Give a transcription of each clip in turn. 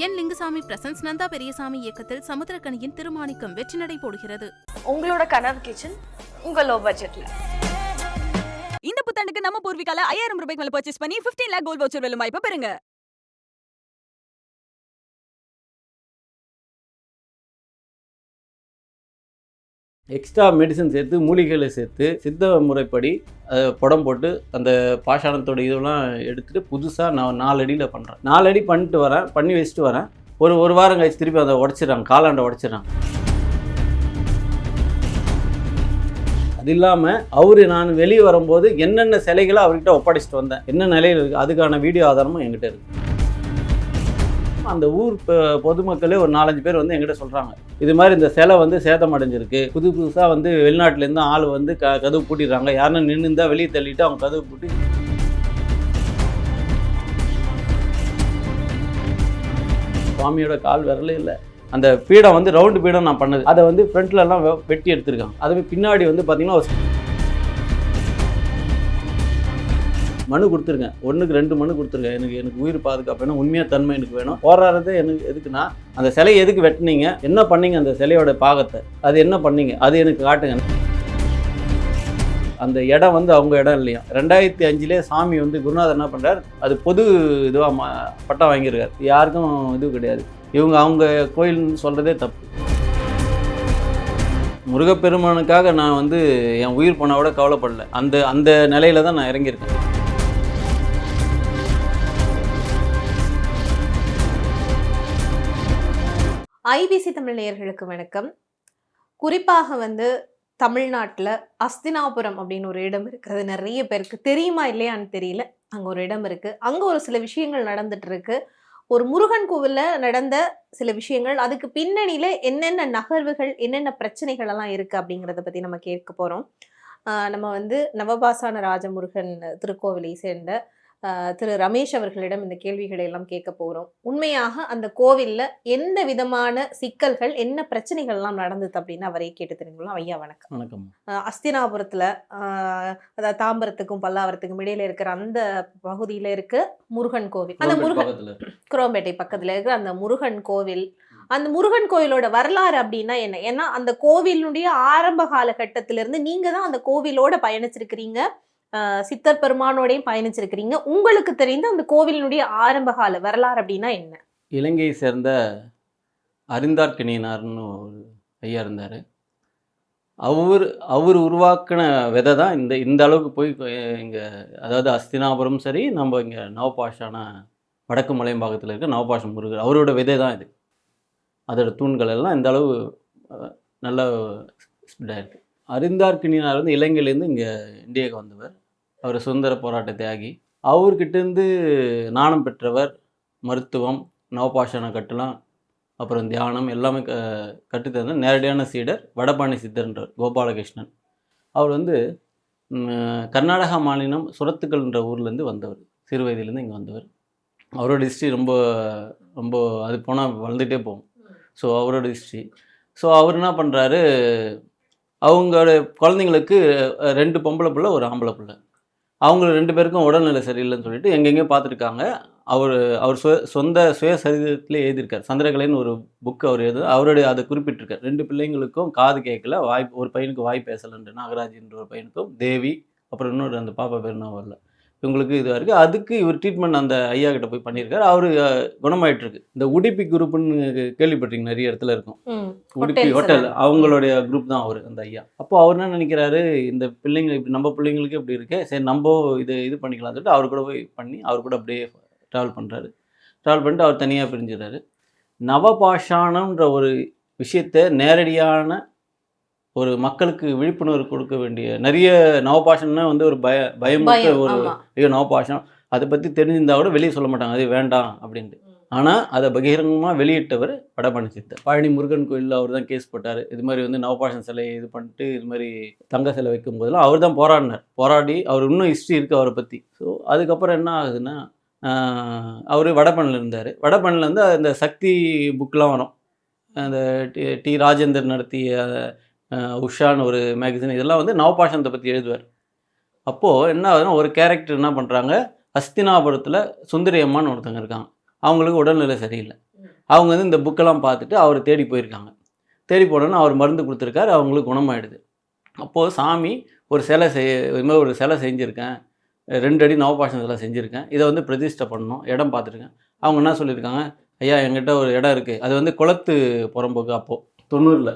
என் Lingusamy presence Nanda Periyasamy இயக்கத்தில் சமுத்திரக்கனியின் திருமாணிக்கம் வெற்றி நடை போடுகிறது. உங்களோட கனவு கிச்சன் உங்க லோ பட்ஜெட்ல. இந்த புத்தாண்டுக்கு நம்ம பூர்விகால 5000 ரூபாய்க்கு மேல பர்ச்சேஸ் பண்ணி 15 lakh கோல்ட் வவுச்சர் வெல்லும் வாய்ப்பு பெறுங்க. எக்ஸ்ட்ரா மெடிசன் சேர்த்து மூலிகைகளை சேர்த்து சித்த முறைப்படி படம் போட்டு அந்த பாஷாணத்தோட இதெல்லாம் எடுத்துகிட்டு புதுசாக நான் 4 அடியில் பண்ணுறேன். 4 அடி பண்ணிட்டு வரேன், பண்ணி வச்சுட்டு வரேன். ஒரு வாரம் கழிச்சு திருப்பி அதை உடச்சிட்றாங்க, காலாண்டை உடச்சிட்றாங்க. அது இல்லாமல் நான் வெளியே வரும்போது என்னென்ன சிலைகளை அவர்கிட்ட ஒப்படைச்சிட்டு வந்தேன், என்ன நிலையில் இருக்குது, அதுக்கான வீடியோ ஆதாரமும் என்கிட்ட இருக்குது. அந்த ஊர் பொதுமக்களே ஒரு 4-5 பேர் வந்து எங்கிட்ட சொல்கிறாங்க, இது மாதிரி இந்த சிலை வந்து சேதம் அடைஞ்சிருக்கு, புதுசாக வந்து வெளிநாட்டிலேருந்து ஆள் வந்து கதவு பூட்டிடுறாங்க, யாருன்னு நின்று இருந்தால் வெளியே தள்ளிட்டு அவங்க கதவு பூட்டி. சுவாமியோட கால் விரலே இல்லை. அந்த பீடம் வந்து ரவுண்டு பீடம் நான் பண்ணது, அதை வந்து ஃப்ரண்ட்லலாம் வெட்டி எடுத்திருக்காங்க. அதுவே பின்னாடி வந்து பார்த்திங்கன்னா மனு கொடுத்துருங்க, 1க்கு 2 மனு கொடுத்துருக்கேன். எனக்கு உயிர் பாதுகாப்பு வேணும், உண்மையாக தன்மை எனக்கு வேணும். போராடுறது எனக்கு எதுக்குன்னா, அந்த சிலையை எதுக்கு வெட்டினீங்க, என்ன பண்ணீங்க, அந்த சிலையோட பாகத்தை அது என்ன பண்ணீங்க, அது எனக்கு காட்டுங்க. அந்த இடம் வந்து அவங்க இடம் இல்லையா. 2005 சாமி வந்து குருநாதர் என்ன பண்ணுறார், அது பொது இதுவாக பட்டம் வாங்கியிருக்கார், யாருக்கும் இது கிடையாது. அவங்க கோயில்னு சொல்கிறதே தப்பு. முருகப்பெருமானுக்காக நான் வந்து என் உயிர் போனால் கூட கவலைப்படலை. அந்த நிலையில தான் நான் இறங்கியிருக்கேன். ஐபிசி தமிழ் நேயர்களுக்கு வணக்கம். குறிப்பாக வந்து தமிழ்நாட்டில் அஸ்தினாபுரம் அப்படின்னு ஒரு இடம் இருக்கிறது நிறைய பேருக்கு தெரியுமா இல்லையான்னு தெரியல. அங்கே ஒரு இடம் இருக்குது, அங்கே ஒரு சில விஷயங்கள் நடந்துட்டு இருக்கு. ஒரு முருகன் கோவிலில் நடந்த சில விஷயங்கள், அதுக்கு பின்னணியில் என்னென்ன நகர்வுகள், என்னென்ன பிரச்சனைகள் எல்லாம் இருக்குது அப்படிங்கிறத பற்றி நம்ம கேட்க போகிறோம். நம்ம வந்து நவபாசான ராஜமுருகன் திருக்கோவிலை சேர்ந்த திரு ரமேஷ் அவர்களிடம் இந்த கேள்விகளை எல்லாம் கேட்க போகிறோம். உண்மையாக அந்த கோவிலில் எந்த விதமான சிக்கல்கள், என்ன பிரச்சனைகள் எல்லாம் நடந்தது அப்படின்னு அவரே கேட்டு தெரிஞ்சுக்கலாம். ஐயா வணக்கம். வணக்கம். அஸ்தினாபுரத்தில், அதாவது தாம்பரத்துக்கும் பல்லாவரத்துக்கும் இடையில இருக்கிற அந்த பகுதியில் இருக்க முருகன் கோவில், அந்த முருகன் குரோம்பேட்டை பக்கத்தில் இருக்கிற அந்த முருகன் கோவில், அந்த முருகன் கோவிலோட வரலாறு அப்படின்னா என்ன? ஏன்னா அந்த கோவிலுடைய ஆரம்ப காலகட்டத்திலிருந்து நீங்க தான் அந்த கோவிலோட பயணிச்சிருக்கிறீங்க, சித்தர் பெருமானோடையும் பயணிச்சிருக்கிறீங்க. உங்களுக்கு தெரிந்த அந்த கோவிலினுடைய ஆரம்பகால வரலாறு அப்படின்னா என்ன? இலங்கையை சேர்ந்த அரிந்தார்கனியனார்னு ஒரு ஐயா இருந்தார். அவர் உருவாக்கின விதை தான் இந்த அளவுக்கு போய் இங்கே, அதாவது அஸ்தினாபுரம் சரி, நம்ம இங்கே நவபாஷான வடக்கு மலையம்பாக்கத்தில் இருக்க நவபாஷம் முருகர், அவரோட விதை தான் இது. அதோட தூண்கள் எல்லாம் இந்த அளவு நல்ல ஸ்ப்ரெட் ஆகிருக்கு. அரிந்தார்கனியனார் வந்து இலங்கையிலேருந்து இங்கே இந்தியாவுக்கு வந்தவர். அவர் சுதந்திர போராட்ட தியாகி. அவர்கிட்டேருந்து ஞானம் பெற்றவர். மருத்துவம், நவபாஷான கட்டலாம், அப்புறம் தியானம் எல்லாமே கற்றுத்தந்த நேரடியான சீடர் வடபாணி சித்தர்ன்றவர் கோபாலகிருஷ்ணன். அவர் வந்து கர்நாடகா மாநிலம் சுரத்துக்கள்ன்ற ஊர்லேருந்து வந்தவர். சிறு வயதிலேருந்து இங்கே வந்தவர். அவரோட ஹிஸ்ட்ரி ரொம்ப ரொம்ப அது போனால் வளர்ந்துகிட்டே போகும். ஸோ அவரோட ஹிஸ்ட்ரி. ஸோ அவர் என்ன பண்ணுறாரு, அவங்களோட குழந்தைங்களுக்கு 2 பொம்பளை பிள்ளை, ஒரு ஆம்பளை பிள்ளை. அவங்க 2 பேருக்கும் உடல்நிலை சரியில்லைன்னு சொல்லிட்டு எங்கெங்கேயும் பார்த்துருக்காங்க. அவர் சுயசரிதத்திலே எழுதியிருக்கார். சந்திரகலைன்னு ஒரு புக்கு அவர் அவருடைய அதை குறிப்பிட்டிருக்கார். 2 பிள்ளைங்களுக்கும் காது கேட்கல, ஒரு பையனுக்கு வாய் பேசலைன்ற நாகராஜின்ற ஒரு பையனுக்கும், தேவி, அப்புறம் இன்னொரு அந்த பாப்பா பேர் நான் வரல, இவங்களுக்கு இதுவாக இருக்குது. அதுக்கு இவர் ட்ரீட்மெண்ட் அந்த ஐயா கிட்ட போய் பண்ணியிருக்காரு. அவர் குணமாயிட்டிருக்கு. இந்த உடுப்பி குரூப்புன்னு கேள்விப்பட்டிருக்கீங்க, நிறைய இடத்துல இருக்கும். உடுப்பி ஹோட்டல், அவங்களுடைய குரூப் தான் அவர், அந்த ஐயா. அப்போ அவர் என்ன நினைக்கிறாரு, இந்த பிள்ளைங்க இப்படி நம்ம பிள்ளைங்களுக்கு இப்படி இருக்கே, சரி நம்ம இது பண்ணிக்கலாம்னு சொல்லிட்டு அவர் கூட போய் பண்ணி அவர் கூட அப்படியே ட்ராவல் பண்ணுறாரு. ட்ராவல் பண்ணிட்டு அவர் தனியாக பிரிஞ்சிடறாரு. நவபாஷாணம்ன்ற ஒரு விஷயத்தை நேரடியான ஒரு மக்களுக்கு விழிப்புணர்வு கொடுக்க வேண்டிய, நிறைய நவபாஷன்னா வந்து ஒரு பயமுற்ற ஒரு ஐயோ நவபாஷம் அதை பற்றி தெரிஞ்சிருந்தா கூட வெளியே சொல்ல மாட்டாங்க, அது வேண்டாம் அப்படின்ட்டு. ஆனால் அதை பகிரங்கமாக வெளியிட்டவர் வடபாணி சித்தர். பழனி முருகன் கோயிலில் அவர் தான் கேஸ் போட்டார். இது மாதிரி வந்து நவபாஷன் சிலையை இது பண்ணிட்டு இது மாதிரி தங்க சிலை வைக்கும் போதெல்லாம் அவர் தான் போராடி அவர் இன்னும் ஹிஸ்ட்ரி இருக்குது அவரை பற்றி. ஸோ அதுக்கப்புறம் என்ன ஆகுதுன்னா, அவர் வடபழனியில் இருந்தார். வடபழனிலேருந்து அந்த சக்தி புக்கெலாம் வரும், அந்த டி ராஜேந்தர் நடத்திய உஷான்னு ஒரு மேகசின், இதெல்லாம் வந்து நவபாஷணத்தை பற்றி எழுதுவார். அப்போது என்ன ஆகுதுன்னா, ஒரு கேரக்டர் என்ன பண்ணுறாங்க, அஸ்தினாபுரத்தில் சுந்தரி அம்மான்னு ஒருத்தங்க இருக்காங்க. அவங்களுக்கு உடல்நிலை சரியில்லை. அவங்க வந்து இந்த புக்கெல்லாம் பார்த்துட்டு அவர் தேடி போயிருக்காங்க. தேடி போனோன்னா அவர் மருந்து கொடுத்துருக்காரு, அவங்களுக்கு குணமாயிடுது. அப்போது சாமி ஒரு சிலை இது மாதிரி ஒரு சிலை செஞ்சுருக்கேன், 2 அடி நவபாஷண சிலை செஞ்சுருக்கேன், இதை வந்து பிரதிஷ்டை பண்ணணும், இடம் பார்த்துருக்கேன். அவங்க என்ன சொல்லியிருக்காங்க, ஐயா என்கிட்ட ஒரு இடம் இருக்குது, அது வந்து குளத்து புறம்போக்கு. அப்போது 90ல்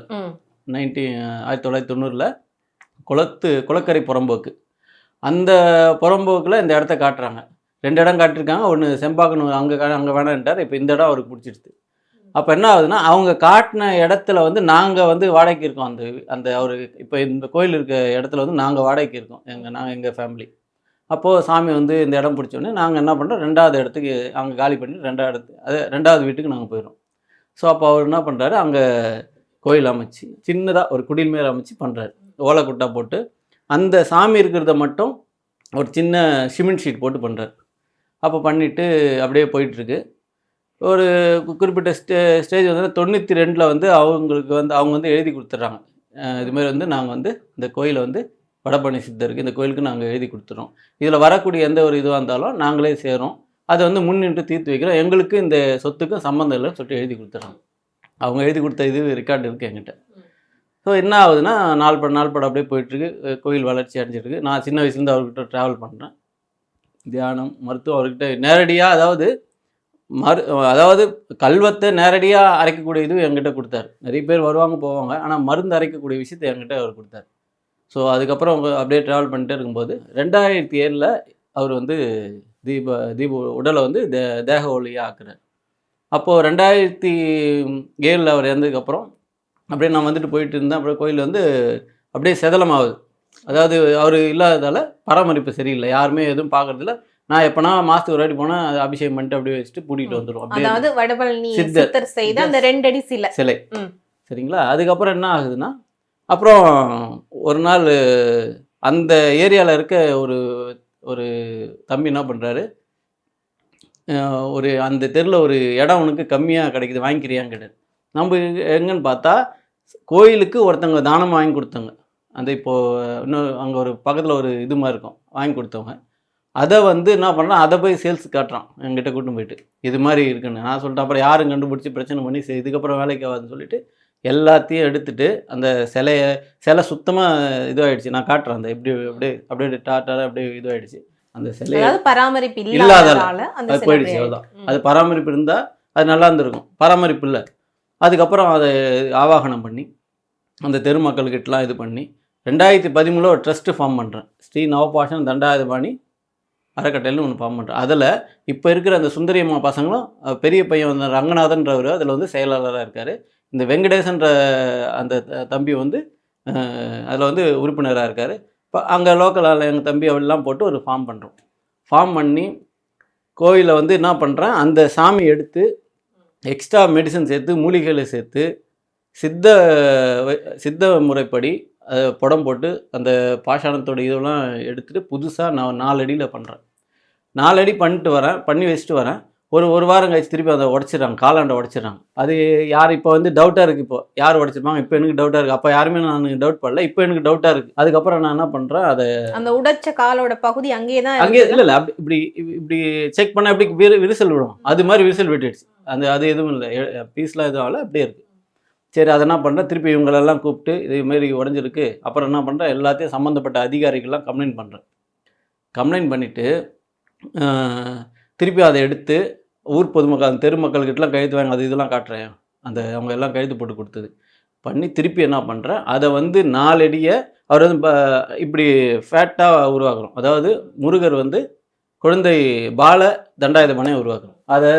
1990ல் குளக்கரை புறம்போக்கு. அந்த புறம்போக்கில் இந்த இடத்த காட்டுறாங்க. 2 இடம் காட்டியிருக்காங்க. ஒன்று செம்பாக்கணும், அங்கே வேணான்ட்டார். இப்போ இந்த இடம் அவருக்கு பிடிச்சிடுது. அப்போ என்ன ஆகுதுன்னா, அவங்க காட்டின இடத்துல வந்து நாங்கள் வந்து வாடகைக்கு இருக்கோம். அந்த அவர் இப்போ இந்த கோயில் இருக்க இடத்துல வந்து நாங்கள் வாடகைக்கு இருக்கோம், எங்கள் ஃபேமிலி. அப்போது சாமி வந்து இந்த இடம் பிடிச்சோடனே நாங்கள் என்ன பண்ணுறோம், 2வது இடத்துக்கு அங்கே காலி பண்ணி 2வது வீட்டுக்கு நாங்கள் போயிடுறோம். ஸோ அப்போ அவர் என்ன பண்ணுறாரு, அங்கே கோயில் அமைச்சு சின்னதாக ஒரு குடில் மேல் அமைச்சு பண்ணுறாரு. ஓலை குட்டா போட்டு அந்த சாமி இருக்கிறத மட்டும் ஒரு சின்ன சிமெண்ட் ஷீட் போட்டு பண்ணுறாரு. அப்போ பண்ணிவிட்டு அப்படியே போயிட்டுருக்கு. ஒரு குறிப்பிட்ட ஸ்டேஜ் வந்து 92ல் வந்து அவங்களுக்கு வந்து அவங்க வந்து எழுதி கொடுத்துட்றாங்க. இதுமாரி வந்து நாங்கள் வந்து இந்த கோயிலை வந்து வடபழனி சித்தருக்கு இந்த கோயிலுக்கு நாங்கள் எழுதி கொடுத்துறோம், இதில் வரக்கூடிய எந்த ஒரு இதுவாக இருந்தாலும் நாங்களே சேரோம், அதை வந்து முன்னின்று தீர்த்து வைக்கிறோம், எங்களுக்கு இந்த சொத்துக்கும் சம்மந்தம் இல்லைன்னு சொல்லிட்டு எழுதி கொடுத்துட்றாங்க. அவங்க எழுதி கொடுத்த இது ரெக்கார்டு இருக்குது என்கிட்ட. ஸோ என்ன ஆகுதுன்னா, நாள்பட அப்படியே போயிட்டுருக்கு. கோயில் வளர்ச்சி அடைஞ்சிருக்கு. நான் சின்ன வயசுலேருந்து அவர்கிட்ட ட்ராவல் பண்ணுறேன். தியானம், மருத்துவம் அவர்கிட்ட நேரடியாக, அதாவது கல்வத்தை நேரடியாக அரைக்கக்கூடிய இது என்கிட்ட கொடுத்தாரு. நிறைய பேர் வருவாங்க போவாங்க, ஆனால் மருந்து அரைக்கக்கூடிய விஷயத்தை என்கிட்ட அவர் கொடுத்தாரு. ஸோ அதுக்கப்புறம் அவங்க அப்படியே ட்ராவல் பண்ணிட்டே இருக்கும்போது 2007ல் அவர் வந்து தீப உடலை வந்து தேக ஒளியாக ஆக்குறார். அப்போது 2007ல் அவர் இறந்ததுக்கப்புறம் அப்படியே நான் வந்துட்டு போயிட்டு இருந்தேன். அப்புறம் கோயில் வந்து அப்படியே செதலமாகுது. அதாவது அவர் இல்லாததால் பராமரிப்பு சரியில்லை, யாருமே எதுவும் பார்க்குறதில்ல. நான் எப்போனா மாதத்துக்கு ஒரு வாட்டி போனால் அதை அபிஷேகம் பண்ணிட்டு அப்படியே வச்சுட்டு பூட்டிகிட்டு வந்துடுவோம். அதாவது வடபழனி சித்தர் செய்த அந்த 2 அடி சிலை. சரிங்களா. அதுக்கப்புறம் என்ன ஆகுதுன்னா, அப்புறம் ஒரு நாள் அந்த ஏரியாவில் இருக்க ஒரு தம்பி என்ன பண்ணுறாரு, அந்த தெருவில் ஒரு இடம் உனக்கு கம்மியாக கிடைக்குது, வாங்கிக்கிறியான்னு கேட்டார். நம்ம எங்கன்னு பார்த்தா கோயிலுக்கு ஒருத்தவங்க தானம் வாங்கி கொடுத்தாங்க. அந்த இப்போது இன்னும் அங்கே ஒரு பக்கத்தில் ஒரு இது மாதிரி இருக்கும், வாங்கி கொடுத்தவங்க. அதை வந்து என்ன பண்ணுறான், அதை போய் சேல்ஸ் காட்டுறான் என்கிட்ட கூட்டும் போயிட்டு, இது மாதிரி இருக்குன்னு. நான் சொல்லிட்டேன், அப்புறம் யாரும் கண்டுபிடிச்சி பிரச்சனை பண்ணி இதுக்கப்புறம் வேலைக்கு ஆகாதுன்னு சொல்லிட்டு எல்லாத்தையும் எடுத்துகிட்டு அந்த சிலை சுத்தமாக இதுவாகிடுச்சு. நான் காட்டுறேன், அந்த அப்படியே டாட்டாக அப்படியே இதுவாகிடுச்சு. அந்த சிலையை பராமரிப்பு இல்லாததால் அது போயிடுச்சு. அவ்வளோதான். அது பராமரிப்பு இருந்தால் அது நல்லா இருந்திருக்கும், பராமரிப்பு இல்லை. அதுக்கப்புறம் அதை ஆவாகனம் பண்ணி அந்த தெரு மக்கள்கிட்டலாம் இது பண்ணி 2013 ஒரு ட்ரஸ்ட்டு ஃபார்ம் பண்ணுறேன். ஸ்ரீ நவபாஷண தண்டாயுதபாணி அறக்கட்டளைன்னு ஒன்று ஃபார்ம் பண்ணுறேன். அதில் இப்போ இருக்கிற அந்த சுந்தரியம்மா பசங்களும், பெரிய பையன் வந்து ரங்கநாதன்றவர் அதில் வந்து செயலாளராக இருக்கார். இந்த வெங்கடேசன்ற அந்த தம்பி வந்து அதில் வந்து உறுப்பினராக இருக்கார். இப்போ அங்கே லோக்கலில் எங்கள் தம்பி அவெல்லாம் போட்டு ஒரு ஃபார்ம் பண்ணுறோம். ஃபார்ம் பண்ணி கோயிலை வந்து என்ன பண்ணுறேன், அந்த சாமி எடுத்து எக்ஸ்ட்ரா மெடிசன் சேர்த்து, மூலிகைகளை சேர்த்து, சித்த முறைப்படி படம் போட்டு அந்த பாஷாணத்தோட இதெல்லாம் எடுத்துகிட்டு புதுசாக நான் 4 அடியில் பண்ணுறேன். 4 அடி பண்ணி வச்சுட்டு வரேன். ஒரு வாரம் கழிச்சு திருப்பி அதை உடச்சிடுறாங்க, காலாண்டை உடச்சிடுறாங்க. அது யார் இப்போ வந்து டவுட்டாக இருக்குது, இப்போ யார் உடச்சிருப்பாங்க, இப்போ எனக்கு டவுட்டாக இருக்குது. அப்போ யாருமே நான் டவுட் பண்ணல, இப்போ எனக்கு டவுட்டாக இருக்குது. அதுக்கப்புறம் நான் என்ன பண்ணுறேன், அதை அந்த உடைச்ச காலோட பகுதி அங்கே இல்லை அப்படி இப்படி செக் பண்ண எப்படி விரிசல் விடும், அது மாதிரி விரிசல் விட்டுடுச்சு. அது எதுவும் இல்லை, பீஸ்லாம் எதுவும் ஆகலை, அப்படியே இருக்குது. சரி, அதை என்ன பண்ணுறேன், திருப்பி இவங்களெல்லாம் கூப்பிட்டு இதுமாரி உடஞ்சிருக்கு. அப்புறம் என்ன பண்ணுறேன், எல்லாத்தையும் சம்மந்தப்பட்ட அதிகாரிகள்லாம் கம்ப்ளைண்ட் பண்ணுறேன். கம்ப்ளைண்ட் பண்ணிவிட்டு திருப்பி அதை எடுத்து ஊர் பொதுமக்கள், அந்த தெரு மக்கள்கிட்டலாம் கழுத்து வாங்க, அது இதெல்லாம் காட்டுறேன். அவங்க எல்லாம் கழுத்து போட்டு கொடுத்தது பண்ணி திருப்பி என்ன பண்ணுறேன், அதை வந்து 4 அடியை அவர் வந்து இப்படி ஃபேட்டாக உருவாக்குறோம். அதாவது முருகர் வந்து குழந்தை பால தண்டாயுதபாணியை உருவாக்குறோம். அதை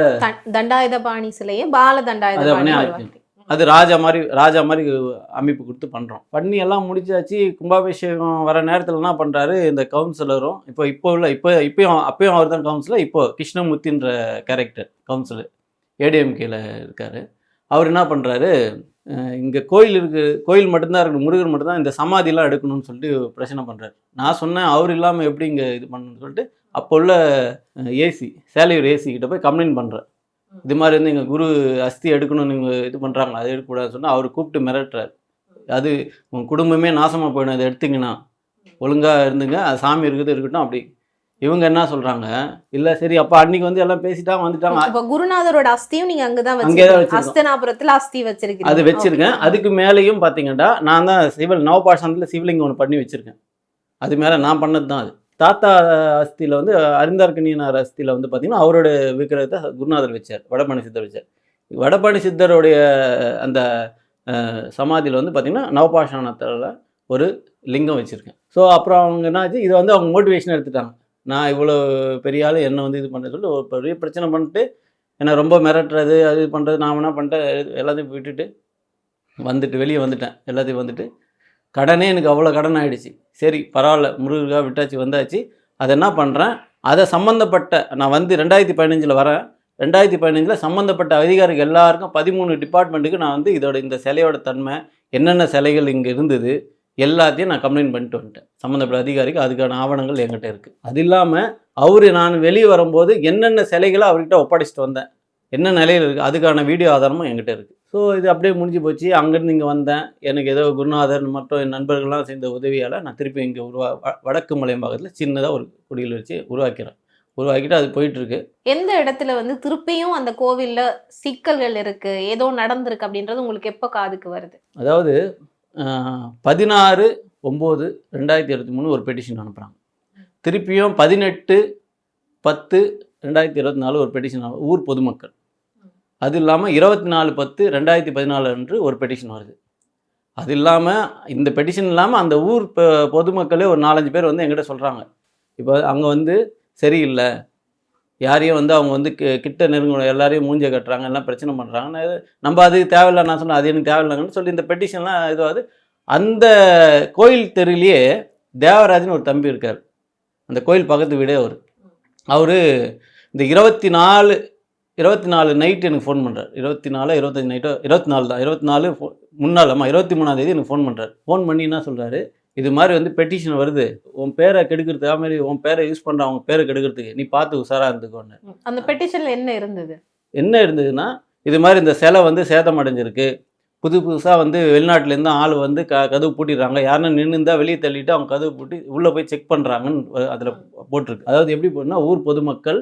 தண்டாயுதபாணி சிலையை பால தண்டாயுதபாணி, அது ராஜா மாதிரி அமைப்பு கொடுத்து பண்ணுறோம். பண்ணி எல்லாம் முடிச்சாச்சு. கும்பாபிஷேகம் வர நேரத்தில் என்ன பண்ணுறாரு, இந்த கவுன்சிலரும் அப்பயும் அவர் தான் கவுன்சிலர். இப்போ கிருஷ்ணமூர்த்தின்ற கேரக்டர் கவுன்சிலர் ஏடிஎம்கேல இருக்கார். அவர் என்ன பண்ணுறாரு, இங்கே கோயில் மட்டும்தான் இருக்குது, முருகர் மட்டும்தான், இந்த சமாதிலாம் எடுக்கணும்னு சொல்லிட்டு பிரச்சனை பண்ணுறாரு. நான் சொன்னேன், அவர் இல்லாமல் எப்படி இங்கே இது பண்ணணும்னு சொல்லிட்டு அப்போ உள்ள சேலையூர் ஏசிக்கிட்ட போய் கம்ப்ளைண்ட் பண்ணுறேன். இது மாதிரி வந்து எங்கள் குரு அஸ்தி எடுக்கணும்னு நீங்கள் இது பண்ணுறாங்க, அதை எடுக்கக்கூடாதுன்னு சொன்னால் அவர் கூப்பிட்டு மிரட்டுறாரு. அது உங்கள் குடும்பமே நாசமாக போயிடும், அதை எடுத்திங்கன்னா ஒழுங்காக இருந்துங்க, அது சாமி இருக்கட்டும். அப்படி இவங்க என்ன சொல்கிறாங்க, இல்லை சரி அப்போ அன்னைக்கு வந்து எல்லாம் பேசிட்டாங்க வந்துட்டாங்க. இப்ப குருநாதரோட அஸ்தியும் நீங்க அங்கதான் அங்கேதான் வச்சிருக்கீங்க. வச்சிருக்கோம். அஸ்தினாபுரத்துல அஸ்தி வச்சிருக்கீங்க. அது வச்சிருக்கேன். அதுக்கு மேலேயும் பார்த்தீங்கன்னா நான் தான் நவபாஷாணத்தில் சிவலிங்கம் ஒன்று பண்ணி வச்சுருக்கேன். அது மேலே நான் பண்ணது தான் அது. தாத்தா அஸ்தியில் வந்து அரிந்தார்கனியனார் அஸ்தியில் வந்து பார்த்தீங்கன்னா அவரோட விக்கிரகத்தை குருநாதர் வச்சார், வடபழனி சித்தர் வச்சார். வடபழனி சித்தருடைய அந்த சமாதியில் வந்து பார்த்தீங்கன்னா நவபாஷாணத்தில் ஒரு லிங்கம் வச்சுருக்கேன். ஸோ அப்புறம் அவங்க என்னாச்சு, இதை வந்து அவங்க மோட்டிவேஷன் எடுத்துட்டாங்க. நான் இவ்வளோ பெரிய ஆள் என்னை வந்து இது பண்ணுறது சொல்லிட்டு ஒரு பெரிய பிரச்சனை பண்ணிட்டு என்னை ரொம்ப மிரட்டுறது அது இது பண்ணுறது. நான் என்ன பண்ணிட்டேன், எல்லாத்தையும் விட்டுட்டு வெளியே வந்துட்டேன். எல்லாத்தையும் வந்துட்டு கடனே எனக்கு அவ்வளோ கடன் ஆகிடுச்சு. சரி பரவாயில்ல, முருகருக்காக விட்டாச்சு வந்தாச்சு. அதை என்ன பண்ணுறேன், அதை சம்மந்தப்பட்ட நான் வந்து 2015 வரேன். 2015 சம்மந்தப்பட்ட அதிகாரிகள் எல்லாருக்கும் 13 டிபார்ட்மெண்ட்டுக்கு நான் வந்து இந்த சிலையோட தன்மை என்னென்ன சிலைகள் இங்கே இருந்தது எல்லாத்தையும் நான் கம்ப்ளைண்ட் பண்ணிட்டு வந்துட்டேன். சம்மந்தப்பட்ட அதிகாரிக்கு அதுக்கான ஆவணங்கள் என்கிட்ட இருக்குது. அது இல்லாமல் நான் வெளியே வரும்போது என்னென்ன சிலைகளை அவர்கிட்ட ஒப்படைச்சிட்டு வந்தேன், என்ன நிலையில் இருக்குது அதுக்கான வீடியோ ஆதாரமும் என்கிட்ட இருக்குது. ஸோ இது அப்படியே முடிஞ்சு போச்சு. அங்கேருந்து இங்கே வந்தேன். எனக்கு ஏதோ குருநாதர் மற்றும் என் நண்பர்கள்லாம் சேர்ந்த உதவியால் நான் திருப்பி இங்கே வடக்கு மலையம்பாக்கத்தில் சின்னதாக ஒரு குடியில் வச்சு உருவாக்கிட்டு அது போயிட்டுருக்கு. எந்த இடத்துல வந்து திருப்பியும் அந்த கோவில்ல சிக்கல்கள் இருக்கு, ஏதோ நடந்திருக்கு அப்படின்றது உங்களுக்கு எப்போ காதுக்கு வருது? அதாவது 16/9/2023 ஒரு பெட்டிஷன் அனுப்புகிறாங்க. திருப்பியும் 18/10/2024 ஒரு பெட்டிஷன் ஊர் பொதுமக்கள். அது இல்லாமல் 24/10/2014 அன்று ஒரு பெட்டிஷன் வருது. அது இல்லாமல் இந்த பெட்டிஷன் இல்லாமல் அந்த ஊர் பொதுமக்களே ஒரு 4-5 பேர் வந்து எங்கிட்ட சொல்கிறாங்க, இப்போ அங்கே வந்து சரியில்லை, யாரையும் வந்து அவங்க வந்து கிட்ட நெருங்கணும், எல்லாரையும் மூஞ்சை கட்டுறாங்க, எல்லாம் பிரச்சனை பண்ணுறாங்க, நம்ம அது தேவையில்லை. நான் சொன்னேன் அது எனக்கு தேவையில்லைங்கன்னு சொல்லி இந்த பெட்டிஷன்லாம் இதுவாது. அந்த கோயில் தெருவிலேயே தேவராஜன் ஒரு தம்பி இருக்கார். அந்த கோயில் பக்கத்து வீடே அவர் இந்த 24 நைட்டு எனக்கு ஃபோன் பண்ணுறார். 24 25 நைட்டோ 24 தான், 24 முன்னாள் 23ஆம் தேதி எனக்கு ஃபோன் பண்ணுறார். ஃபோன் பண்ணி என்ன சொல்கிறாரு, இது மாதிரி வந்து பெட்டிஷன் வருது, உன் பேரை கெடுக்கிறது, அது மாதிரி உன் பேரை யூஸ் பண்ணுற அவங்க பேரை கெடுக்கிறதுக்கு நீ பார்த்து உஷாராக இருந்துக்கோன்னு. அந்த பெட்டிஷன்ல என்ன இருந்ததுன்னா இது மாதிரி இந்த சிலை வந்து சேதம் அடைஞ்சிருக்கு, புதுசாக வந்து வெளிநாட்டிலேருந்து ஆள் வந்து கதவு பூட்டிடுறாங்க, யாருன்னா நின்று இருந்தால் வெளியே தள்ளிட்டு அவங்க கதவு பூட்டி உள்ளே போய் செக் பண்ணுறாங்கன்னு அதில் போட்டிருக்கு. அதாவது எப்படி போனால் ஊர் பொதுமக்கள்,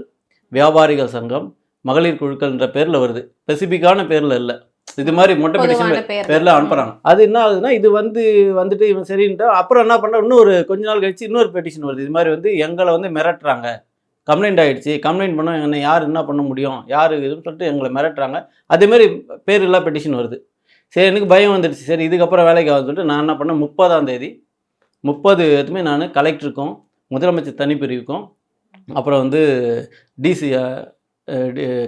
வியாபாரிகள் சங்கம், மகளிர் குழுக்கள்ன்ற பேரில் வருது, ஸ்பெசிஃபிக்கான பேரில் இல்லை. இது மாதிரி மொட்டை பெட்டிஷன் பேரில் அனுப்புகிறாங்க. அது என்ன ஆகுதுன்னா இது வந்துட்டு இவன் சரின்ட்டு அப்புறம் என்ன பண்ணுறா, இன்னொரு கொஞ்ச நாள் கழிச்சு இன்னொரு பெட்டிஷன் வருது. இது மாதிரி வந்து எங்களை வந்து மிரட்டுறாங்க, கம்ப்ளைண்ட் ஆகிடுச்சு, கம்ப்ளைண்ட் பண்ணால் என்னை யார் என்ன பண்ண முடியும், யார் இதுன்னு சொல்லிட்டு எங்களை மிரட்டுறாங்க. அதேமாதிரி பேர் இல்லா பெட்டிஷன் வருது. சரி எனக்கு பயம் வந்துடுச்சு, சரி இதுக்கப்புறம் வேலைக்கு ஆகுதுன்னு சொல்லிட்டு நான் என்ன பண்ணேன், 30ஆம் தேதி 30 நான் கலெக்டருக்கும் முதலமைச்சர் தனிப்பிரிவுக்கும் அப்புறம் வந்து டிசி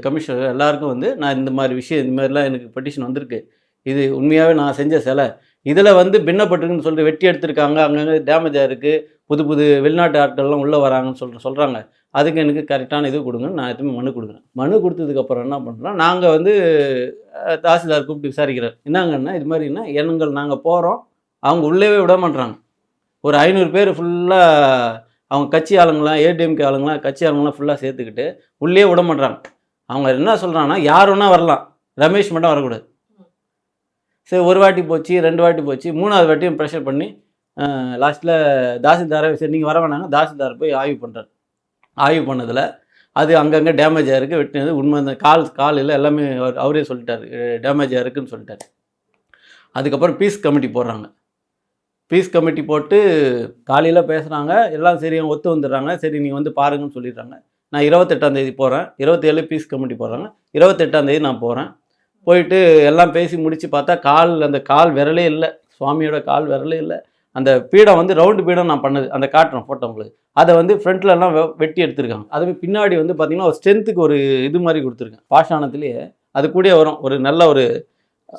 கமிஷனர் எல்லாருக்கும் வந்து நான் இந்த மாதிரி விஷயம், இந்த மாதிரிலாம் எனக்கு பெட்டிஷன் வந்திருக்கு, இது உண்மையாகவே நான் செஞ்ச சிலை, இதில் வந்து பின்னப்பட்டிருக்குன்னு சொல்லிட்டு வெட்டி எடுத்திருக்காங்க, அங்கங்கே டேமேஜ் ஆகிருக்கு, புது வெளிநாட்டு ஆட்கள்லாம் உள்ளே வராங்கன்னு சொல்கிறாங்க, அதுக்கு எனக்கு கரெக்டான இது கொடுங்கன்னு நான் எதுவுமே மனு கொடுக்குறேன். மனு கொடுத்ததுக்கப்புறம் என்ன பண்ணுறோம், நாங்கள் வந்து தாசில்தார் கூப்பிட்டு விசாரிக்கிறார். என்னங்கன்னா இது மாதிரின்னா நாங்கள் போகிறோம், அவங்க உள்ளேவே விட மாட்டுறாங்க. ஒரு 500 பேர் ஃபுல்லாக அவங்க கட்சி ஆளுங்களாம், ஏடிஎம்கே ஆளுங்களாம், கட்சி ஆளுங்களாம் ஃபுல்லாக சேர்த்துக்கிட்டு உள்ளே விட மாட்டுறாங்க. அவங்க என்ன சொல்கிறாங்கன்னா யார் வேணா வரலாம், ரமேஷ் மட்டும் வரக்கூடாது. சரி ஒரு வாட்டி போச்சு, 2 வாட்டி போச்சு, 3ஆவது வாட்டியும் ப்ரெஷர் பண்ணி லாஸ்ட்டில் தாசில்தாரை சரி நீங்கள் வர வேணாங்க, தாசில்தார் போய் ஆய்வு பண்ணுறாரு. ஆய்வு பண்ணதில் அது அங்கங்கே டேமேஜ் ஆகிருக்கு, வெட்டினது உண்மை. அந்த காலில் எல்லாமே அவரே சொல்லிட்டார் டேமேஜ் ஆகிருக்குன்னு சொல்லிட்டார். அதுக்கப்புறம் பீஸ் கமிட்டி போடுறாங்க. பீஸ் கமிட்டி போட்டு காலையில் பேசுகிறாங்க, எல்லாம் சரி ஒத்து வந்துடுறாங்க, சரி நீங்கள் வந்து பாருங்கன்னு சொல்லிடுறாங்க. நான் 28ஆம் தேதி போகிறேன், 27 பீஸ் கமிட்டி போடுறாங்க, 28ஆம் தேதி நான் போகிறேன். போயிட்டு எல்லாம் பேசி முடித்து பார்த்தா அந்த கால் விரலே இல்லை, சுவாமியோட கால் விரலே இல்லை. அந்த பீடம் வந்து ரவுண்டு பீடம் நான் பண்ணது, அந்த காட்டுறேன் ஃபோட்டோ உங்களுக்கு. அதை வந்து ஃப்ரண்ட்லலாம் வெட்டி எடுத்திருக்காங்க. அதுவே பின்னாடி வந்து பார்த்திங்கன்னா ஒரு ஸ்ட்ரென்த்துக்கு ஒரு இது மாதிரி கொடுத்துருக்கேன். பாஷாணத்துலேயே அது கூட வரும் ஒரு நல்ல ஒரு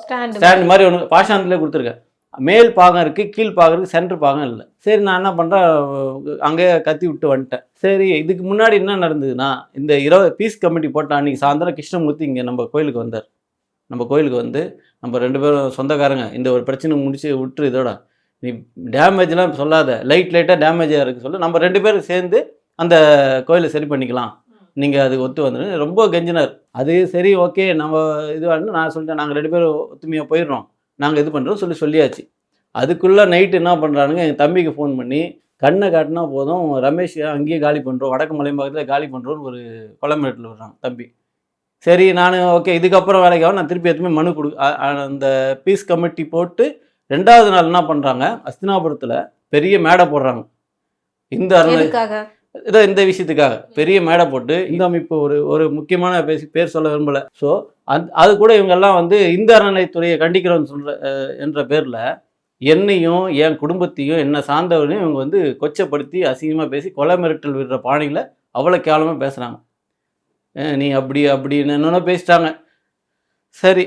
ஸ்டாண்ட் மாதிரி ஒன்று பாஷாணத்துலேயே கொடுத்துருக்கேன். மேல் பாகம் இருக்குது, கீழ் பாகம் இருக்குது, சென்டர் பாகம் இல்லை. சரி நான் என்ன பண்ணுறேன், அங்கேயே கத்தி விட்டு வந்துட்டேன். சரி இதுக்கு முன்னாடி என்ன நடந்ததுன்னா, இந்த 20 பீஸ் கமிட்டி போட்ட அன்றைக்கி சாயந்தரம் கிருஷ்ணமூர்த்தி இங்கே நம்ம கோயிலுக்கு வந்தார். நம்ம கோயிலுக்கு வந்து நம்ம 2 பேரும் சொந்தக்காரங்க, இந்த ஒரு பிரச்சனை முடிச்சு விட்டுரு, இதோட நீ டேமேஜ்லாம் சொல்லாத, லைட்டாக டேமேஜாக இருக்குது சொல்லி நம்ம 2 பேரும் சேர்ந்து அந்த கோயிலை சரி பண்ணிக்கலாம், நீங்கள் அதுக்கு ஒத்து வந்துடுங்க ரொம்ப கெஞ்சினார். அது சரி ஓகே நம்ம இதுவாக நான் சொல்லிட்டேன், நாங்கள் 2 பேரும் ஒத்துமையாக போயிடுறோம், நாங்கள் இது பண்ணுறோம் சொல்லியாச்சு. அதுக்குள்ளே நைட்டு என்ன பண்ணுறானுங்க, எங்கள் தம்பிக்கு ஃபோன் பண்ணி கண்ணை காட்டினா போதும் ரமேஷ் அங்கேயே காலி பண்ணுறோம், வடக்கு மலையம்பாக்கத்தில் காலி பண்ணுறோன்னு ஒரு கொலமிரட்டில் விடுறாங்க தம்பி. சரி நான் ஓகே இதுக்கப்புறம் வேலைக்கு ஆகும், நான் திருப்பி எதுவுமே மனு அந்த பீஸ் கமிட்டி போட்டு 2வது நாள் என்ன பண்ணுறாங்க, அஸ்தினாபுரத்தில் பெரிய மேடை போடுறாங்க. இந்த இதை இந்த விஷயத்துக்காக பெரிய மேடை போட்டு இந்த அமைப்பு ஒரு முக்கியமான பேர் சொல்ல விரும்பலை. ஸோ அது கூட இவங்கெல்லாம் வந்து இந்த அறநிலைத்துறையை கண்டிக்கிறோன்னு என்ற பேரில் என்னையும் என் குடும்பத்தையும் என்னை சார்ந்தவரையும் இவங்க வந்து கொச்சப்படுத்தி அசிங்கமாக பேசி கொலை மிரட்டல் விடுற பாணியில் அவ்வளோ கேவலமாக பேசுகிறாங்க. நீ அப்படின்னு என்னென்ன பேசிட்டாங்க. சரி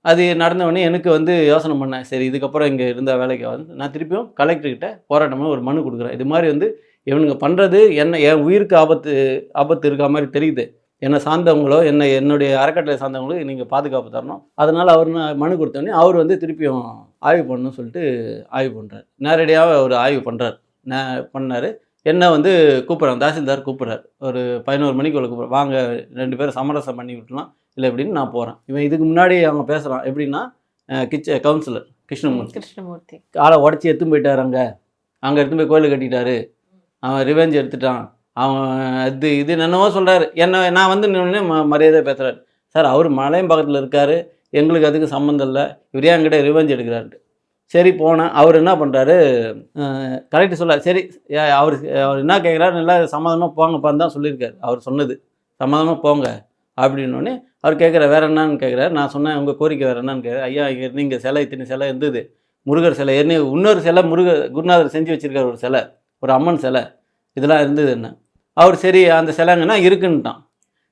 அது நடந்தவொடனே எனக்கு வந்து யோசனை பண்ணேன், சரி இதுக்கப்புறம் இங்கே இருந்த வேலைக்கு வந்து நான் திருப்பியும் கலெக்டர்கிட்ட போராட்டமாக ஒரு மனு கொடுக்குறேன். இது மாதிரி வந்து இவனுங்க பண்ணுறது என் உயிருக்கு ஆபத்து இருக்க மாதிரி தெரியுது, என்னை சார்ந்தவங்களோ என்னுடைய அறக்கட்டளை சார்ந்தவங்களோ நீங்கள் பாதுகாப்பு தரணும். அதனால் அவர் மனு கொடுத்தோடனே அவர் வந்து திருப்பியும் ஆய்வு பண்ணணும்னு சொல்லிட்டு ஆய்வு பண்ணுறார். நேரடியாக ஒரு ஆய்வு பண்ணார். என்ன வந்து கூப்பிட்றாங்க, தாசில்தார் கூப்பிட்றாரு. ஒரு 11 மணிக்குள்ள கூப்பிட்ற, வாங்க 2 பேரும் சமரசம் பண்ணி விட்டுலாம் இல்லை எப்படின்னு நான் போகிறேன். இவன் இதுக்கு முன்னாடி அவங்க பேசுகிறான் எப்படின்னா, கவுன்சிலர் கிருஷ்ணமூர்த்தி காலை உடச்சி எடுத்துன்னு போயிட்டார். அங்கே எடுத்துன்னு போய் கோயில் கட்டிட்டாரு, அவன் ரிவெஞ்ச் எடுத்துட்டான், அவன் இது என்னென்னவோ சொல்கிறாரு. நான் வந்து நின்று மரியாதை பேசுகிறாரு. சார் அவர் மலையம் பக்கத்தில் இருக்கார், எங்களுக்கு அதுக்கு சம்மந்தம் இல்லை, இவரே என்கிட்ட ரிவெஞ்ச் எடுக்கிறாரு. சரி போனேன். அவர் என்ன பண்ணுறாரு, கரெக்டு சொல்ல, சரி அவர் என்ன கேட்குறாரு, நல்லா சம்மதமாக போங்கப்பான்னு தான் சொல்லியிருக்காரு. அவர் சொன்னது சம்மதமாக போங்க அப்படின்னோடனே அவர் கேட்குற வேறு என்னன்னு கேட்குறாரு. நான் சொன்னேன் உங்கள் கோரிக்கை வேறு என்னன்னு கேட்குறேன். ஐயா இங்கே நீங்கள் சிலை இத்தனை சிலை இருந்தது, முருகர் சிலை இன்னொரு சிலை குருநாதர் செஞ்சு வச்சுருக்காரு, ஒரு சிலை, ஒரு அம்மன் சிலை, இதெல்லாம் இருந்தது என்ன. அவர் சரி அந்த சிலைங்கன்னா இருக்குன்னுட்டான்.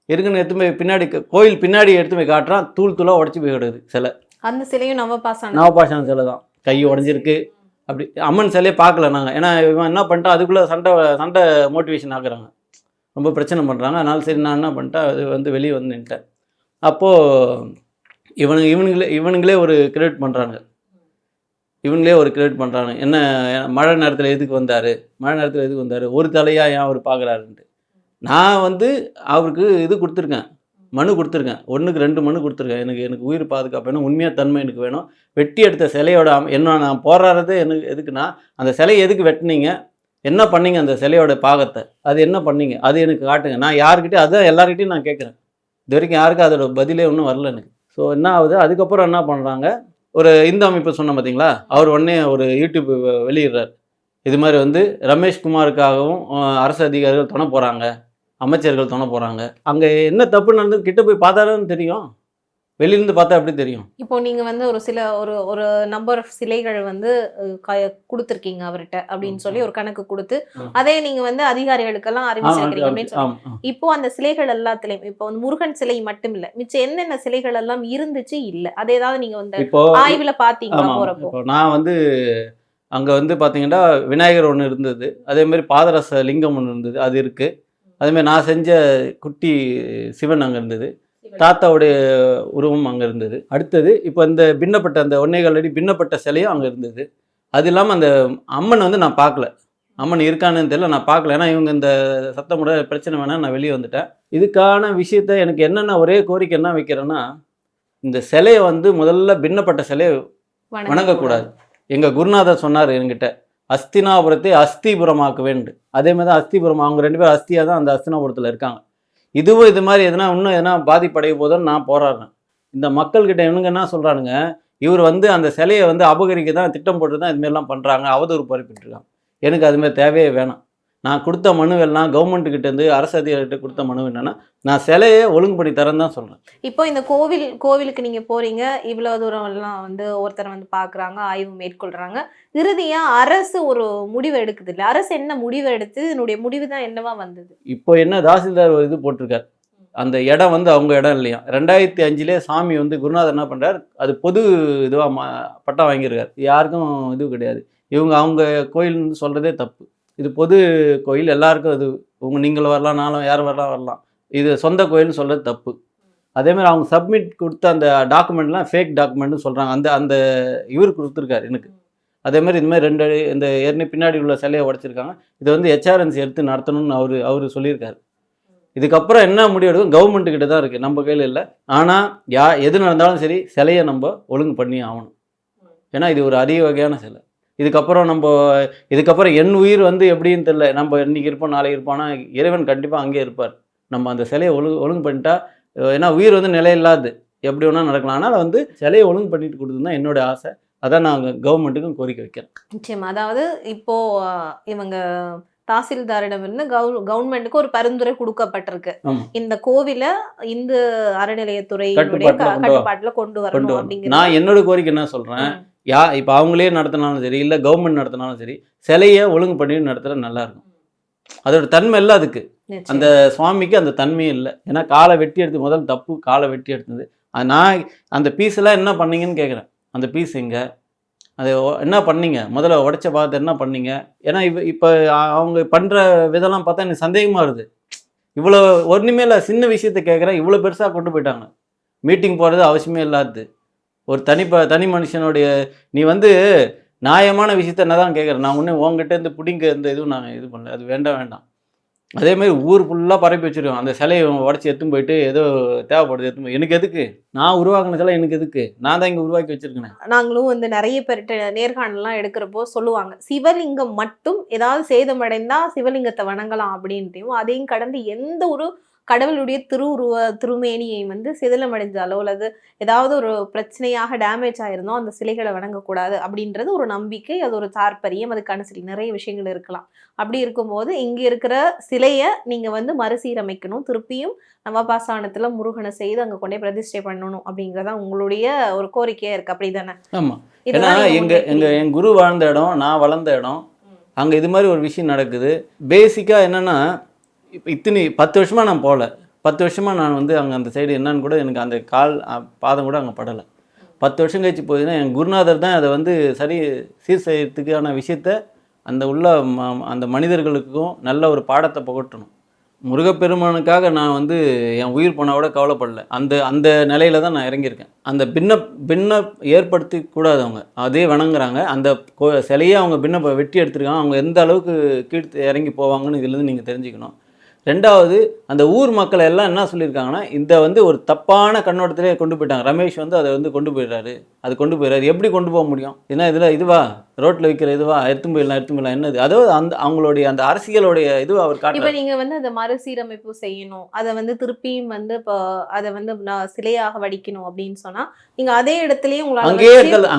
இருக்குன்னு எடுத்து போய் பின்னாடி கோயில் பின்னாடி எடுத்து போய் காட்டுறான், தூளாக உடச்சி போய் கிடக்குது சிலை. அந்த சிலையும் நவபாஷான சிலை தான், கை உடஞ்சிருக்கு. அப்படி அம்மன் சிலையே பார்க்கல நாங்கள். ஏன்னா இவன் என்ன பண்ணிட்டான், அதுக்குள்ளே சண்டை மோட்டிவேஷன் ஆகுறாங்க, ரொம்ப பிரச்சனை பண்ணுறாங்க. அதனால சரி நான் என்ன பண்ணிட்டேன், அது வந்து வெளியே வந்து நின்ட்டேன். அப்போது இவனுங்களே ஒரு கிரியேட் பண்ணுறாங்க. என்ன மழை நேரத்தில் எதுக்கு வந்தார், ஒரு தலையாக ஏன் அவர் பார்க்குறாருன்ட்டு. நான் வந்து அவருக்கு இது கொடுத்துருக்கேன், மனு கொடுத்துருக்கேன், 1க்கு 2 மனு கொடுத்துருக்கேன். எனக்கு உயிர் பாதுகாப்பு வேணும், உண்மையாக தன்மை எனக்கு வேணும். வெட்டி எடுத்த சிலையோட நான் போராடுறது எதுக்குன்னா, அந்த சிலையை எதுக்கு வெட்டினீங்க, என்ன பண்ணீங்க, அந்த சிலையோட பாகத்தை அது என்ன பண்ணீங்க, அது எனக்கு காட்டுங்க. நான் யாருக்கிட்டையும் அதுதான் எல்லாருக்கிட்டையும் நான் கேட்குறேன். இது வரைக்கும் யாருக்கும் அதோட பதிலே ஒன்றும் வரல எனக்கு. ஸோ என்ன ஆகுது, அதுக்கப்புறம் என்ன பண்ணுறாங்க, ஒரு இந்த அமைப்பு சொன்ன பார்த்தீங்களா, அவர் உடனே ஒரு யூடியூப் வெளியிடுறார். இது மாதிரி வந்து ரமேஷ்குமாருக்காகவும் அரசு அதிகாரிகள் துணை போகிறாங்க, அமைச்சர்கள் துணை போகிறாங்க. அங்கே என்ன தப்பு நடந்தது கிட்ட போய் பார்த்தாலும் தெரியும், வெளியிருந்து பார்த்தா எப்படி தெரியும். இப்போ நீங்க வந்து ஒரு நம்பர் ஆஃப் சிலைகள் வந்து கொடுத்துருக்கீங்க அவர்கிட்ட அப்படின்னு சொல்லி ஒரு கணக்கு கொடுத்து அதே நீங்க வந்து அதிகாரிகளுக்கெல்லாம் அறிவிச்சிருக்கீங்க அப்படின்னு சொல்லி. இப்போ அந்த சிலைகள் எல்லாத்துலயும் இப்போ வந்து முருகன் சிலை மட்டும் இல்ல, மிச்சம் என்னென்ன சிலைகள் எல்லாம் இருந்துச்சு இல்ல, அது ஏதாவது நீங்க வந்து ஆய்வுல பாத்தீங்களா போறப்போ? நான் வந்து அங்க வந்து பாத்தீங்கன்னா விநாயகர் ஒன்று இருந்தது, அதே மாதிரி பாதரச லிங்கம் ஒன்று இருந்தது, அது இருக்கு. அதே மாதிரி நான் செஞ்ச குட்டி சிவன் அங்க இருந்தது, தாத்தாவுடைய உருவம் அங்கே இருந்தது. அடுத்தது இப்போ இந்த பின்னப்பட்ட அந்த 1.25 அடி பின்னப்பட்ட சிலையும் அங்கே இருந்தது. அது இல்லாமல் அந்த அம்மன் வந்து நான் பார்க்கல, அம்மன் இருக்கான்னு தெரியல, நான் பார்க்கல. ஏன்னா இவங்க இந்த சத்தமுட பிரச்சனை வேணாம், நான் வெளியே வந்துட்டேன். இதுக்கான விஷயத்த எனக்கு என்னென்ன ஒரே கோரிக்கை என்ன வைக்கிறேன்னா, இந்த சிலையை வந்து முதல்ல பின்னப்பட்ட சிலையை வணங்கக்கூடாது. எங்கள் குருநாதர் சொன்னார் என்கிட்ட, அஸ்தினாபுரத்தை அஸ்திபுரமாக்க வேண்டும். அதே மாதிரி தான் அஸ்திபுரம், அவங்க 2 பேரும் அஸ்தியாக தான் அந்த அஸ்தினாபுரத்தில் இருக்காங்க. இதுவும் இது மாதிரி இன்னும் எதனா பாதிப்படைய போதுன்னு நான் போராடுறேன். இந்த மக்கள்கிட்ட இவனுங்க என்ன சொல்கிறானுங்க, இவர் வந்து அந்த சிலையை வந்து அபகரிக்க தான் திட்டம் போட்டு தான் இதுமாரிலாம் பண்ணுறாங்க, அவதூறு பரப்பிட்டுருக்காங்க. எனக்கு அதுமாதிரி தேவையே வேணாம். நான் கொடுத்த மனுவெல்லாம் கவர்மெண்ட்டுக்கிட்டேருந்து அரசு அதிகாரிகிட்ட கொடுத்த மனு என்னன்னா, நான் சிலையை ஒழுங்கு பண்ணி தரேன்னு தான் சொல்கிறேன். இப்போ இந்த கோவிலுக்கு நீங்கள் போகிறீங்க, இவ்வளோ தூரம் எல்லாம் வந்து ஒருத்தர் வந்து பார்க்குறாங்க, ஆய்வு மேற்கொள்கிறாங்க, இறுதியாக அரசு ஒரு முடிவு எடுக்குது இல்லை, அரசு என்ன முடிவு எடுத்து என்னுடைய முடிவு தான் என்னவா வந்தது? இப்போ என்ன தாசில்தார் ஒரு இது போட்டிருக்காரு, அந்த இடம் வந்து அவங்க இடம் இல்லையா. 2005 சாமி வந்து குருநாதர் என்ன பண்ணுறாரு, அது பொது இதுவாக பட்டா வாங்கியிருக்காரு, யாருக்கும் இது கிடையாது. அவங்க கோயில்னு சொல்கிறதே தப்பு. இது பொது கோயில், எல்லாருக்கும் இது நீங்கள் வரலாம், நானும் யாரும் வரலாம். இது சொந்த கோயில்னு சொல்கிறது தப்பு. அதேமாதிரி அவங்க சப்மிட் கொடுத்த அந்த டாக்குமெண்ட்லாம் ஃபேக் டாக்குமெண்ட்னு சொல்கிறாங்க. அந்த இவர் கொடுத்துருக்காரு எனக்கு. அதேமாதிரி இதுமாதிரி 2 அடி இந்த ஏற்கனவே பின்னாடி உள்ள சிலையை உடைச்சிருக்காங்க. இதை வந்து HRNC எடுத்து நடத்தணும்னு அவர் சொல்லியிருக்காரு. இதுக்கப்புறம் என்ன முடிவு எடுக்கும் கவர்மெண்ட்டுக்கிட்ட தான் இருக்குது, நம்ம கையில் இல்லை. ஆனால் எது நடந்தாலும் சரி சிலையை நம்ம ஒழுங்கு பண்ணி ஆகணும். ஏன்னா இது ஒரு அரிய வகையான சிலை. இதுக்கப்புறம் என் உயிர் வந்து எப்படின்னு தெரியல, நம்ம இன்னைக்கு இருப்போம் நாளைக்கு இருப்போம்னா இறைவன் கண்டிப்பாக அங்கேயே இருப்பார். நம்ம அந்த சிலையை ஒழுங்கு பண்ணிட்டா, ஏன்னா உயிர் வந்து நிலையில்லாது, எப்படி வேணால் நடக்கலாம். ஆனால் வந்து சிலையை ஒழுங்கு பண்ணிட்டு கொடுத்தது தான் என்னோட ஆசை. அதான் நான் கவர்மெண்ட்டுக்கும் கோரிக்கை வைக்கிறேன். நிச்சயமா. அதாவது இப்போ இவங்க தாசில்தாரிடமிருந்து கவர்மெண்ட்டுக்கு ஒரு பரிந்துரை கொடுக்கப்பட்டிருக்கு. ஆமா. இந்த கோவிலை இந்து அறநிலையத்துறையினுடைய கட்டுப்பாட்டுல கொண்டு வரணும் அப்படிங்கிறது. நான் என்னோட கோரிக்கை என்ன சொல்றேன், இப்போ அவங்களே நடத்தினாலும் சரி, இல்லை கவர்மெண்ட் நடத்தினாலும் சரி, சிலையை ஒழுங்கு பண்ணி நடத்துற நல்லா இருக்கும். அதோட தன்மை இல்லை, அதுக்கு அந்த சுவாமிக்கு அந்த தன்மையும் இல்லை. ஏன்னா காலை வெட்டி எடுத்து, முதல் தப்பு காலை வெட்டி எடுத்தது. நான் அந்த பீஸ் எல்லாம் என்ன பண்ணீங்கன்னு கேட்குறேன். அந்த பீஸ் எங்க, அது என்ன பண்ணீங்க, முதல்ல உடைச்ச பார்த்து என்ன பண்ணீங்க? ஏன்னா இப்போ அவங்க பண்ணுற விதம்லாம் பார்த்தா எனக்கு சந்தேகமாக வருது. இவ்வளோ ஒன்றுமே இல்லை, சின்ன விஷயத்த கேட்குறேன், இவ்வளோ பெருசாக கொண்டு போயிட்டாங்க. மீட்டிங் போகிறது அவசியமே இல்லாது. ஒரு தனி மனுஷனுடைய நீ வந்து நியாயமான விஷயத்த என்ன தான் கேட்குறேன். நான் ஒன்று உங்ககிட்ட இருந்து பிடிங்க இந்த இதுவும் நான் இது பண்ணல, அது வேண்டாம். அதேமாதிரி ஊர் ஃபுல்லாக பரப்பி வச்சுருக்கோம். அந்த சிலையை உடச்சி எடுத்துன்னு போயிட்டு ஏதோ தேவைப்படுது எடுத்துன்னு போய், எனக்கு எதுக்கு, நான் உருவாக்கின சிலை எனக்கு எதுக்கு, நான் தான் இங்கே உருவாக்கி வச்சிருக்கேன். நாங்களும் வந்து நிறைய பேர்கிட்ட நேர்காணலாம் எடுக்கிறப்போ சொல்லுவாங்க, சிவலிங்கம் மட்டும் ஏதாவது சேதமடைந்தா சிவலிங்கத்தை வணங்கலாம் அப்படின்ட்டையும், அதையும் கடந்து எந்த ஒரு கடவுளுடைய திருமேனியை வந்து சிதிலமடைஞ்சாலோ அல்லது ஏதாவது ஒரு பிரச்சனையாக டேமேஜ் ஆயிருந்தோ அந்த சிலைகளை வணங்கக்கூடாது அப்படின்றது ஒரு நம்பிக்கை, அது ஒரு தாற்பரியம், அதுக்கான சில நிறைய விஷயங்கள் இருக்கலாம். அப்படி இருக்கும்போது இங்க இருக்கிற சிலையை நீங்க வந்து மறுசீரமைக்கணும், திருப்பியும் நவபாசானத்துல முருகனை செய்து அங்க கொண்டே பிரதிஷ்டை பண்ணணும் அப்படிங்கறதா உங்களுடைய ஒரு கோரிக்கையா இருக்கு, அப்படிதானே? ஆமா. ஏன்னா என் குரு வாழ்ந்த இடம், நான் வளர்ந்த இடம், அங்க இது மாதிரி ஒரு விஷயம் நடக்குது. பேசிக்கா என்னன்னா, இப்போ 10 வருஷமாக நான் போகல, 10 வருஷமாக நான் வந்து அங்கே அந்த சைடு என்னன்னு கூட எனக்கு அந்த பாதம் கூட அங்கே படலை. 10 வருஷம் கழிச்சு போகுதுன்னா என் குருநாதர் தான் அதை வந்து சீர் செய்யறதுக்கான விஷயத்த அந்த மனிதர்களுக்கும் நல்ல ஒரு பாடத்தை புகட்டணும். முருகப்பெருமானுக்காக நான் வந்து என் உயிர் போனால் கூட கவலைப்படலை. அந்த நிலையில தான் நான் இறங்கியிருக்கேன். அந்த பின்ன ஏற்படுத்தி கூடாது, அவங்க அதே வணங்குறாங்க. அந்த சிலையே அவங்க வெட்டி எடுத்துருக்காங்க. அவங்க எந்த அளவுக்கு கீழ்த்து இறங்கி போவாங்கன்னு இதுலேருந்து நீங்கள் தெரிஞ்சுக்கணும். ரெண்டாவது, அந்த ஊர் மக்கள் எல்லாம் என்ன சொல்லியிருக்காங்கன்னா, இந்த வந்து ஒரு தப்பான கண்ணோட்டத்திலே கொண்டு போயிட்டாங்க. ரமேஷ் வந்து அதை வந்து கொண்டு போயிடுறாரு. எப்படி கொண்டு போக முடியும்? ஏன்னா இதுவா ரோட்டில் வைக்கிற இதுவா, எடுத்து போயிடலாம் என்னது? அதாவது அவங்களுடைய அந்த அரசியலுடைய இது அவர் காட்டுறாரு. இப்போ நீங்கள் வந்து அதை மறுசீரமைப்பு செய்யணும், அதை வந்து திருப்பியும் வந்து இப்போ அதை வந்து சிலையாக வடிக்கணும் அப்படின்னு சொன்னால் நீங்கள் அதே இடத்துலயே உங்களால்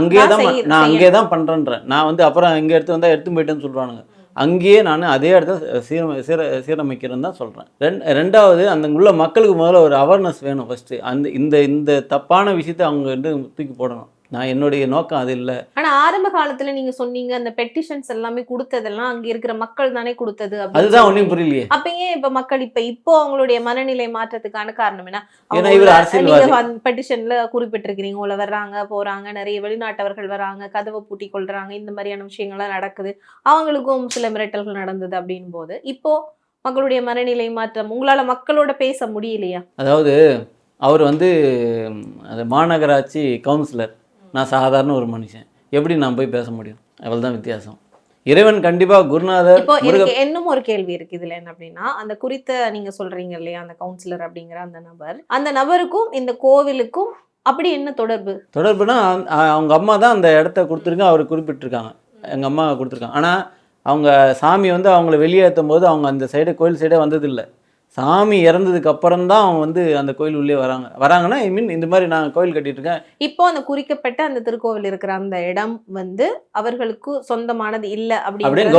அங்கேயே தான் பண்ணுறேன்றேன். நான் வந்து அப்புறம் இங்கே எடுத்து போயிட்டேன்னு சொல்கிறானுங்க. அங்கேயே நான் அதே இடத்த சீரமைக்கிறேன்னு தான் சொல்கிறேன். ரெண்டாவது, அந்த உள்ள மக்களுக்கு முதல்ல ஒரு அவேர்னஸ் வேணும். ஃபஸ்ட்டு இந்த தப்பான விஷயத்தை அவங்க தூக்கி போடணும். நான் என்னுடைய நோக்கம் அது இல்லை. ஆனால் ஆரம்ப காலத்துல நீங்க சொன்னீங்க அந்த பெட்டிஷன்ஸ் எல்லாமே கொடுத்ததெல்லாம் அங்க இருக்கிற மக்கள் தானே கொடுத்தது, அதுதான் ஒன்றும் புரியலையே. அப்ப ஏன் இப்ப மக்கள் இப்போ அவங்களுடைய மனநிலை மாற்றத்துக்கான காரணம் என்ன? பெட்டிஷன்ல குறிப்பிட்டிருக்கிறீங்க, உள்ள வர்றாங்க போறாங்க, நிறைய வெளிநாட்டவர்கள் வராங்க, கதவை பூட்டி கொள்றாங்க, இந்த மாதிரியான விஷயங்கள்லாம் நடக்குது, அவங்களுக்கும் சில மிரட்டல்கள் நடந்தது அப்படின் போது இப்போ மக்களுடைய மனநிலை மாற்றம் உங்களால மக்களோட பேச முடியலையா? அதாவது அவர் வந்து அது மாநகராட்சி கவுன்சிலர், நான் சாதாரண ஒரு மனுஷன், எப்படி நான் போய் பேச முடியும்? அவ்வளவுதான் வித்தியாசம். இறைவன் கண்டிப்பா குருநாதர். இப்போ எனக்கு இன்னும் ஒரு கேள்வி இருக்கு இதுல, என்ன அப்படின்னா, அந்த குறித்த நீங்க சொல்றீங்க இல்லையா, அந்த கவுன்சிலர் அப்படிங்கிற அந்த நபருக்கும் இந்த கோவிலுக்கும் அப்படி என்ன தொடர்புனா, அவங்க அம்மா தான் அந்த இடத்த கொடுத்துருக்காங்க, அவர் குறிப்பிட்டிருக்காங்க, எங்க அம்மா கொடுத்துருக்காங்க. ஆனா அவங்க சாமி வந்து அவங்கள வெளியேற்றும் போது அவங்க அந்த சைடு கோயில் சைடே வந்ததில்லை. சாமி இறந்ததுக்கு அப்புறம் தான் அவங்க வந்து அந்த கோயில் உள்ளே வராங்கன்னா ஐ மீன் இந்த மாதிரி நான் கோயில் கட்டிட்டு இருக்கேன். இப்போ அந்த குறிக்கப்பட்ட அந்த திருக்கோவில் இருக்கிற அந்த இடம் வந்து அவர்களுக்கு சொந்தமானது இல்லை அப்படின்னு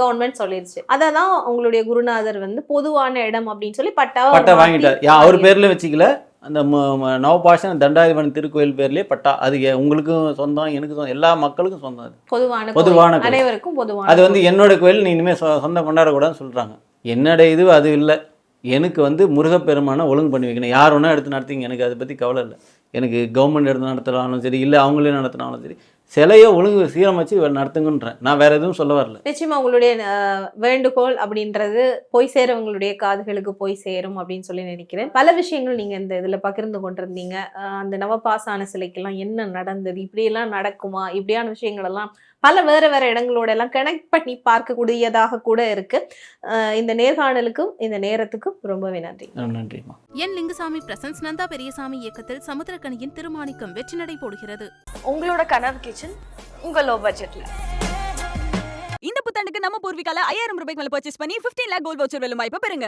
கவர்மெண்ட் சொல்லிடுச்சு. அதான் உங்களுடைய குருநாதர் வந்து பொதுவான இடம் அப்படின்னு சொல்லி பட்டா வாங்கிட்டார். அவர் பேர்ல வச்சுக்கல, அந்த நவபாஷன் தண்டாதிபன் திருக்கோயில் பேர்லயே பட்டா. அது உங்களுக்கும் சொந்தம், எனக்கு சொந்தம், எல்லா மக்களுக்கும் சொந்தம். அது பொதுவான அனைவருக்கும் பொதுவான. அது வந்து என்னோட கோயில், நீ இனிமேல் சொந்தம் கொண்டாடக்கூடாதுன்னு சொல்றாங்க. என்னோட இது அது இல்லை. எனக்கு வந்து முருகப்பெருமானை ஒழுங்கு பண்ணி வைக்கணும். யார் ஒன்றா எடுத்து நடத்திங்க, எனக்கு அதை பற்றி கவலை இல்லை. எனக்கு கவர்மெண்ட் எடுத்து நடத்தினாலும் சரி, இல்லை அவங்களே நடத்தினாலும் சரி, சிலையை ஒழுங்கு சீரமைச்சு நடத்துங்கன்றேன். நான் வேற எதுவும் சொல்ல வரல. நிச்சயமா உங்களுடைய வேண்டுகோள் அப்படின்றது போய் சேரவங்களுடைய காதுகளுக்கு போய் சேரும் அப்படின்னு சொல்லி நினைக்கிறேன். பல விஷயங்கள் நீங்க இந்த இதுல பகிர்ந்து கொண்டிருந்தீங்க. அந்த நவபாசான சிலைக்கெல்லாம் என்ன நடந்தது, இப்படியெல்லாம் நடக்குமா, இப்படியான விஷயங்கள் எல்லாம் பல வேற இடங்களோட எல்லாம் கனெக்ட் பண்ணி பார்க்கக்கூடியதாக கூட இருக்கு. இந்த நேர்காணலுக்கும் இந்த நேரத்துக்கும் ரொம்பவே நன்றி. நன்றிமா. என் லிங்குசாமி பிரசன்ஸ் நந்தா பெரியசாமி இயக்கத்தில் சமுத்திரக்கனியின் திருமாணிக்கம் வெற்றி நடை போடுகிறது. உங்களோட கனவு கிச்சன் உங்கள் லோ பட்ஜெட்ல. இந்த புத்தாண்டுக்கு நம்ம பூர்விகால 5000 ரூபாய்க்கு மேல பர்ச்சேஸ் பண்ணி 15 லேக் கோல்ட் வவுச்சர் வெல்லும் வாய்ப்பு பெறுங்க.